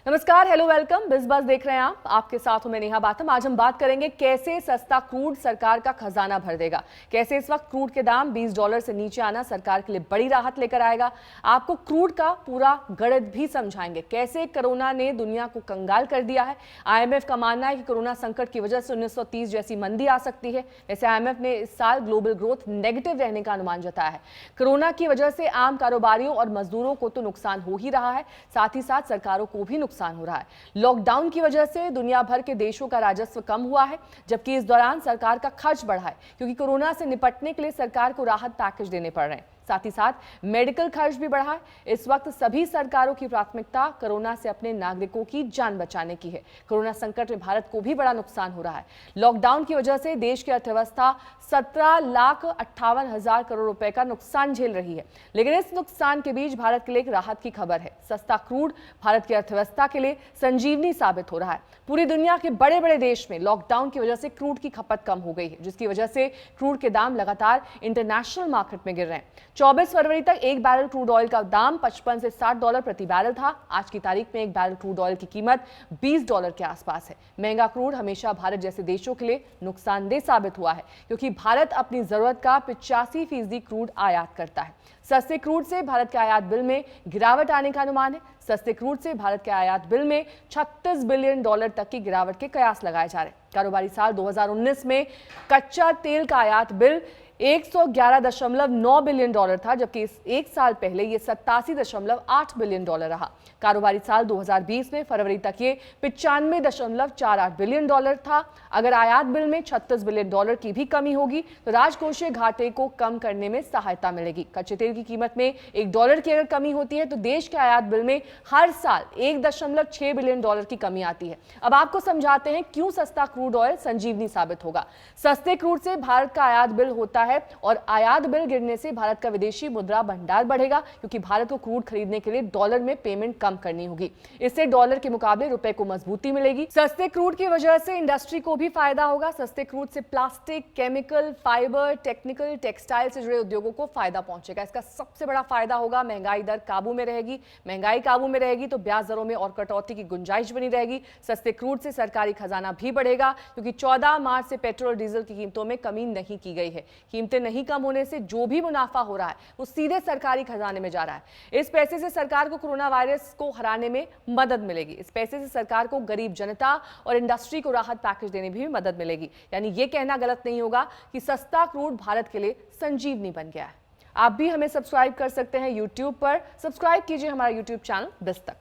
नमस्कार, hello, welcome. बिजबस देख रहे हैं आप। आपके साथ हूं मैं नेहा बाथम। आज हम बात करेंगे कैसे सस्ता क्रूड सरकार का खजाना भर देगा, कैसे इस वक्त क्रूड के दाम $20 से नीचे आना सरकार के लिए बड़ी राहत लेकर आएगा। आपको क्रूड का पूरा गणित भी समझाएंगे, कैसे कोरोना ने दुनिया को कंगाल कर दिया है। IMF का मानना है कि कोरोना संकट की वजह से 1930 जैसी मंदी आ सकती है। वैसे IMF ने इस साल ग्लोबल ग्रोथ नेगेटिव रहने का अनुमान जताया है। कोरोना की वजह से आम कारोबारियों और मजदूरों को तो नुकसान हो ही रहा है, साथ ही साथ सरकारों को भी नुकसान हो रहा है। लॉकडाउन की वजह से दुनिया भर के देशों का राजस्व कम हुआ है, जबकि इस दौरान सरकार का खर्च बढ़ा है, क्योंकि कोरोना से निपटने के लिए सरकार को राहत पैकेज देने पड़ रहे हैं। साथ ही साथ मेडिकल खर्च भी बढ़ा है। इस वक्त सभी सरकारों की प्राथमिकता कोरोना से अपने नागरिकों की जान बचाने की है। कोरोना संकट में भारत को भी बड़ा नुकसान हो रहा है। लॉकडाउन की वजह से देश की अर्थव्यवस्था 17,58,000 करोड़ रुपए का नुकसान झेल रही है, लेकिन इस नुकसान के बीच भारत के लिए एक राहत की खबर है। सस्ता क्रूड भारत की अर्थव्यवस्था के लिए संजीवनी साबित हो रहा है। पूरी दुनिया के बड़े बड़े देश में लॉकडाउन की वजह से क्रूड की खपत कम हो गई है, जिसकी वजह से क्रूड के दाम लगातार इंटरनेशनल मार्केट में गिर रहे हैं। 24 फरवरी तक एक बैरल क्रूड ऑयल का दाम $55 से $60 प्रति बैरल था। आज की तारीख में एक बैरल क्रूड ऑयल की कीमत $20 के आसपास है। महंगा क्रूड हमेशा भारत जैसे देशों के लिए नुकसानदेह साबित हुआ है, क्योंकि भारत अपनी जरूरत का 85% क्रूड आयात करता है। सस्ते क्रूड से भारत के आयात बिल में गिरावट आने का अनुमान है। सस्ते क्रूड से भारत के आयात बिल में $36 बिलियन तक की गिरावट के कयास लगाए जा रहे हैं। कारोबारी साल 2019 में कच्चा तेल का आयात बिल $111.9 बिलियन था, जबकि एक साल पहले ये $87.8 बिलियन रहा। कारोबारी साल 2020 में फरवरी तक ये $95.48 बिलियन था। अगर आयात बिल में $36 बिलियन की भी कमी होगी तो राजकोषीय घाटे को कम करने में सहायता मिलेगी। कच्चे तेल की कीमत में $1 की अगर कमी होती है तो देश के आयात बिल में हर साल $1.6 बिलियन की कमी आती है। अब आपको समझाते हैं क्यों सस्ता क्रूड ऑयल संजीवनी साबित होगा। सस्ते क्रूड से भारत का आयात बिल होता है और आयात बिल गिरने से भारत का विदेशी मुद्रा भंडार बढ़ेगा, क्योंकि भारत को क्रूड खरीदने के लिए डॉलर में पेमेंट कम करनी होगी। इससे डॉलर के मुकाबले रुपए को मजबूती मिलेगी। सस्ते क्रूड की वजह से इंडस्ट्री को भी फायदा होगा। सस्ते क्रूड से plastic, chemical, fibre, technical, textile से जुड़े उद्योगों को फायदा पहुंचेगा। इसका सबसे बड़ा फायदा होगा महंगाई दर काबू में रहेगी। महंगाई काबू में रहेगी तो ब्याज दरों में और कटौती की गुंजाइश बनी रहेगी। सस्ते क्रूड से सरकारी खजाना भी बढ़ेगा, क्योंकि 14 मार्च से पेट्रोल डीजल की कीमतों में कमी नहीं की गई है। कीमतें नहीं कम होने से जो भी मुनाफा हो रहा है वो सीधे सरकारी खजाने में जा रहा है। इस पैसे से सरकार को कोरोना वायरस को हराने में मदद मिलेगी। इस पैसे से सरकार को गरीब जनता और इंडस्ट्री को राहत पैकेज देने में भी मदद मिलेगी। यानी ये कहना गलत नहीं होगा कि सस्ता क्रूड भारत के लिए संजीवनी बन गया है। आप भी हमें सब्सक्राइब कर सकते हैं YouTube पर। सब्सक्राइब कीजिए हमारा YouTube चैनल बिज तक।